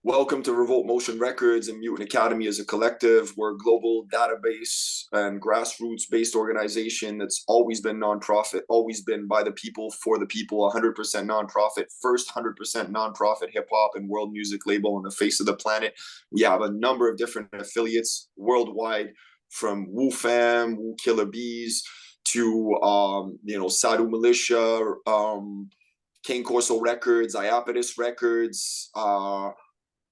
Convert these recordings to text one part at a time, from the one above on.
Welcome to Revolt Motion Records and Mutant Academy as a collective. We're a global database and grassroots-based organization that's always been nonprofit, always been by the people, for the people, 100% nonprofit, first 100% nonprofit hip-hop and world music label on the face of the planet. We have a number of different affiliates worldwide, from Wu Fam, Wu Killer Bees, to Sadu Militia, King Corso Records, Iapetus Records.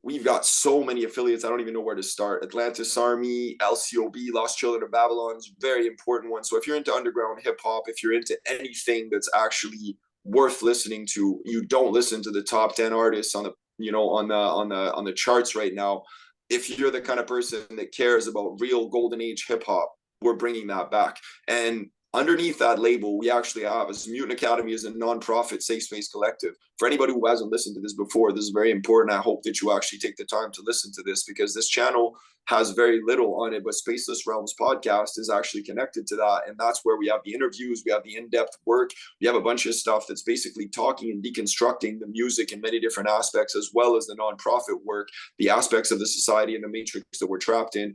We've got so many affiliates, I don't even know where to start. Atlantis Army, LCOB, Lost Children of Babylon is a very important one. So if you're into underground hip hop, if you're into anything that's actually worth listening to, you don't listen to the top 10 artists on the charts right now. If you're the kind of person that cares about real golden age hip hop, we're bringing that back. And underneath that label, we actually have, as Mutant Academy is a nonprofit safe space collective. For anybody who hasn't listened to this before, this is very important. I hope that you actually take the time to listen to this, because this channel has very little on it, but Spaceless Realms podcast is actually connected to that. And that's where we have the interviews, we have the in-depth work, we have a bunch of stuff that's basically talking and deconstructing the music in many different aspects, as well as the nonprofit work, the aspects of the society and the matrix that we're trapped in,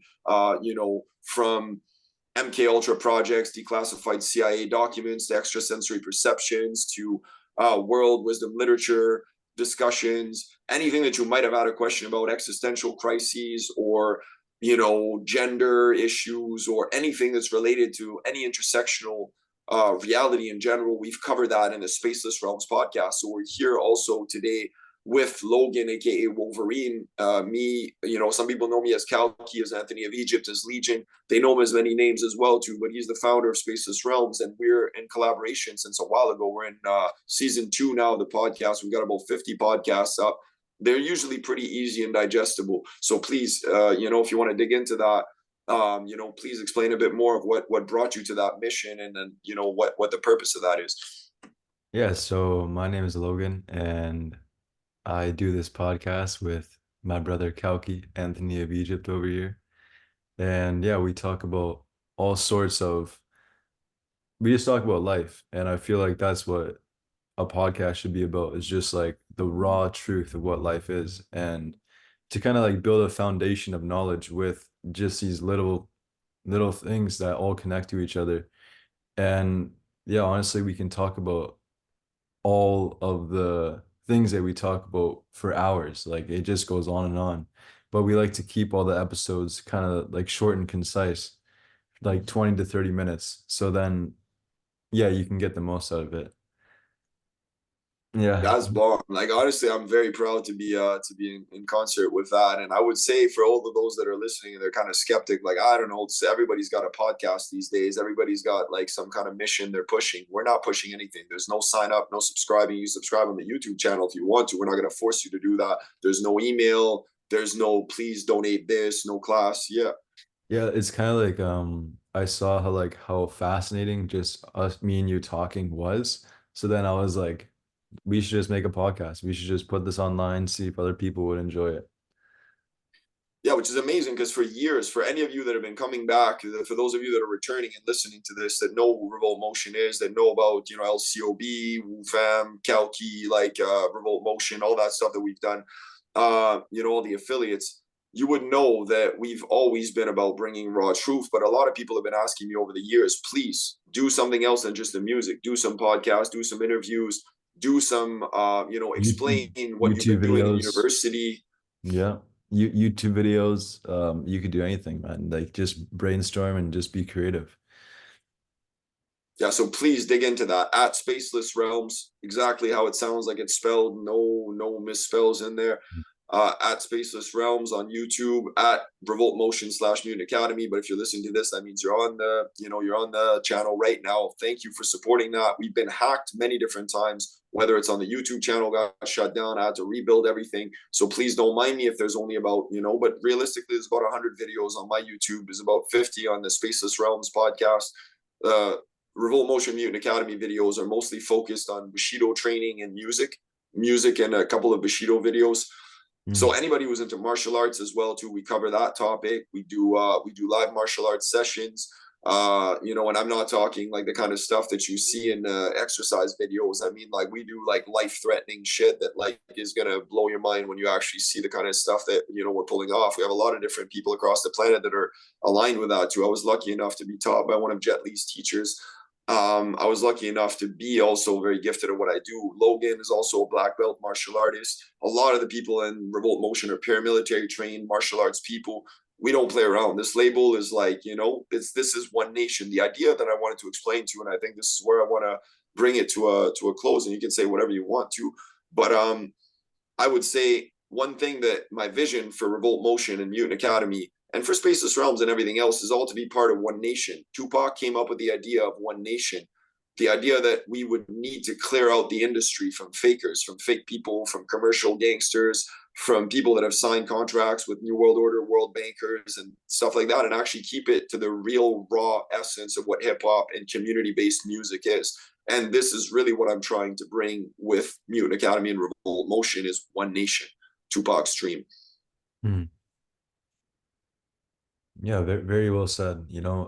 from MK Ultra projects, declassified CIA documents, to extrasensory perceptions, to world wisdom literature discussions, anything that you might have had a question about, existential crises, or gender issues, or anything that's related to any intersectional reality in general. We've covered that in the Spaceless Realms podcast. So we're here also today with Logan, aka Wolverine. Some people know me as Kalki, as Anthony of Egypt, as Legion. They know him as many names as well too, but he's the founder of Spaceless Realms, and we're in collaboration since a while ago. We're in season 2 now of the podcast. We've got about 50 podcasts up. They're usually pretty easy and digestible. So please, if you want to dig into that, please explain a bit more of what brought you to that mission, and then what the purpose of that is. Yeah, so my name is Logan, and I do this podcast with my brother Kalki, Anthony of Egypt over here. And yeah, we just talk about life. And I feel like that's what a podcast should be about, is just like the raw truth of what life is. And to kind of like build a foundation of knowledge with just these little things that all connect to each other. And yeah, honestly, we can talk about all of the things that we talk about for hours. Like it just goes on and on. But we like to keep all the episodes kind of like short and concise, like 20 to 30 minutes. So then, yeah, you can get the most out of it. Yeah. That's bomb. Like honestly, I'm very proud to be in concert with that. And I would say for all of those that are listening and they're kind of skeptic, like I don't know, everybody's got a podcast these days. Everybody's got like some kind of mission they're pushing. We're not pushing anything. There's no sign up, no subscribing. You subscribe on the YouTube channel if you want to. We're not going to force you to do that. There's no email. There's no please donate this, no class. Yeah. Yeah, it's kind of like I saw how fascinating just me and you talking was. So then I was like, we should just make a podcast. We should just put this online, see if other people would enjoy it. Yeah, which is amazing, because for years, for any of you that have been coming back, for those of you that are returning and listening to this, that know who Revolt Motion is, that know about LCOB, Wu Fam, Kalki, Revolt Motion, all that stuff that we've done, all the affiliates, you would know that we've always been about bringing raw truth. But a lot of people have been asking me over the years, please do something else than just the music. Do some podcasts, do some interviews, do some, YouTube explain what you've YouTube been doing in videos. university. Yeah. YouTube videos. You could do anything, man. Like just brainstorm and just be creative. Yeah, so please dig into that at Spaceless Realms, exactly how it sounds like it's spelled, no misspells in there. At Spaceless Realms on YouTube, at Revolt Motion / Mutant Academy. But if you're listening to this, that means you're on the channel right now. Thank you for supporting that. We've been hacked many different times, whether it's on the YouTube channel got shut down, I had to rebuild everything. So please don't mind me if there's only about, but realistically, there's about 100 videos on my YouTube. There's about 50 on the Spaceless Realms podcast. Revolt Motion Mutant Academy videos are mostly focused on Bushido training and music and a couple of Bushido videos. So Mm. anybody who's into martial arts as well too, we cover that topic. We do live martial arts sessions. And I'm not talking like the kind of stuff that you see in exercise videos. I mean, like we do like life-threatening shit that like is gonna blow your mind when you actually see the kind of stuff that we're pulling off. We have a lot of different people across the planet that are aligned with that too. I was lucky enough to be taught by one of Jet Li's teachers. I was lucky enough to be also very gifted at what I do. Logan is also a black belt martial artist. A lot of the people in Revolt Motion are paramilitary trained martial arts people. We don't play around. This label is like, this is one nation. The idea that I wanted to explain to you, and I think this is where I want to bring it to a close, and you can say whatever you want to. But I would say one thing that my vision for Revolt Motion and Mutant Academy and for Spaceless Realms and everything else is all to be part of one nation. Tupac came up with the idea of one nation, the idea that we would need to clear out the industry from fakers, from fake people, from commercial gangsters, from people that have signed contracts with New World Order, world bankers, and stuff like that, and actually keep it to the real raw essence of what hip hop and community based music is. And this is really what I'm trying to bring with Mutant Academy and Revolt Motion is one nation, Tupac's dream. Hmm. Yeah, very, very well said.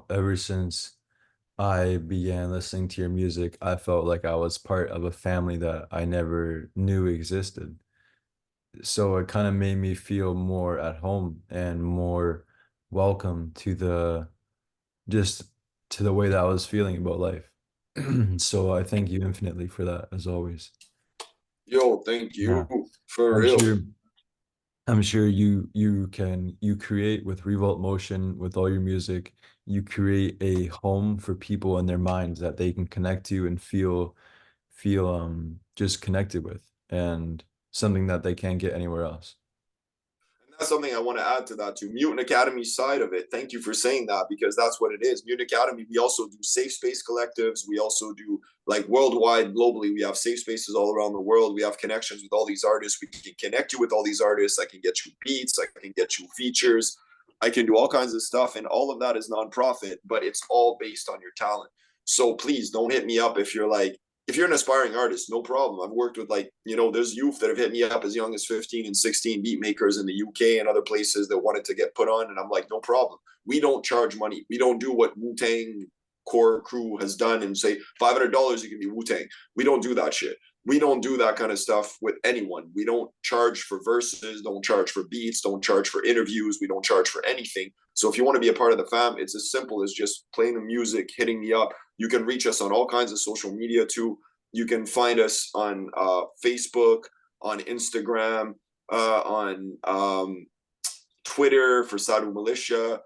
Ever since I began listening to your music, I felt like I was part of a family that I never knew existed. So it kind of made me feel more at home and more welcome just to the way that I was feeling about life. So I thank you infinitely for that, as always. Yo, thank Yeah. you for I'm real. sure I'm sure you create with Revolt Motion, with all your music, you create a home for people in their minds that they can connect to and feel just connected with, and something that they can't get anywhere else. That's something I want to add to that too. Mutant Academy side of it. Thank you for saying that because that's what it is. Mutant Academy, we also do safe space collectives. We also do like worldwide, globally. We have safe spaces all around the world. We have connections with all these artists. We can connect you with all these artists. I can get you beats. I can get you features. I can do all kinds of stuff. And all of that is nonprofit, but it's all based on your talent. So please don't hit me up if you're an aspiring artist, no problem. I've worked with there's youth that have hit me up as young as 15 and 16 beat makers in the UK and other places that wanted to get put on. And I'm like, no problem. We don't charge money. We don't do what Wu-Tang core crew has done and say $500 you can be Wu-Tang. We don't do that shit. We don't do that kind of stuff with anyone. We don't charge for verses, don't charge for beats, don't charge for interviews. We don't charge for anything. So if you want to be a part of the fam, it's as simple as just playing the music, hitting me up. You can reach us on all kinds of social media too. You can find us on Facebook, on Instagram, on Twitter for Sadu Militia.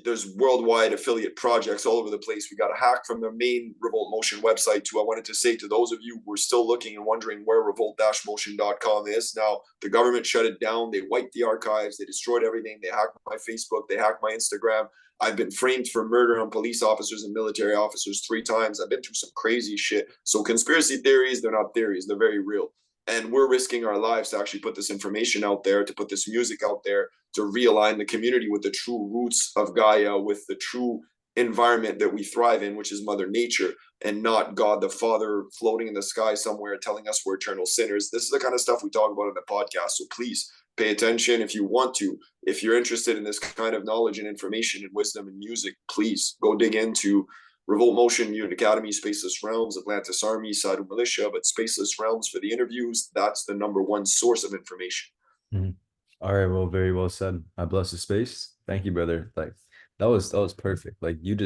There's worldwide affiliate projects all over the place. We got a hack from the main Revolt Motion website too. I wanted to say to those of you who are still looking and wondering where revolt-motion.com is, now the government shut it down. They wiped the archives. They destroyed everything. They hacked my Facebook. They hacked my Instagram. I've been framed for murder on police officers and military officers 3 times. I've been through some crazy shit. So conspiracy theories, they're not theories. They're very real. And we're risking our lives to actually put this information out there, to put this music out there, to realign the community with the true roots of Gaia, with the true environment that we thrive in, which is Mother Nature, and not God the Father floating in the sky somewhere telling us we're eternal sinners. This is the kind of stuff we talk about in the podcast. So please pay attention if you want to. If you're interested in this kind of knowledge and information and wisdom and music, please go dig into Revolt Motion, Mutant Academy, Spaceless Realms, Atlantis Army, Sadu Militia, but Spaceless Realms for the interviews, that's the #1 source of information. Mhm. All right, well, very well said. I bless the space. Thank you, brother. Like that was perfect. Like you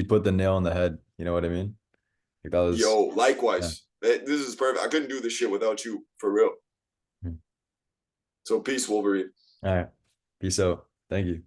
put the nail on the head. You know what I mean? Like that was Yo, yeah. likewise. This is perfect. I couldn't do this shit without you, for real. Mhm. So peace, Wolverine. All right. Peace out. Thank you.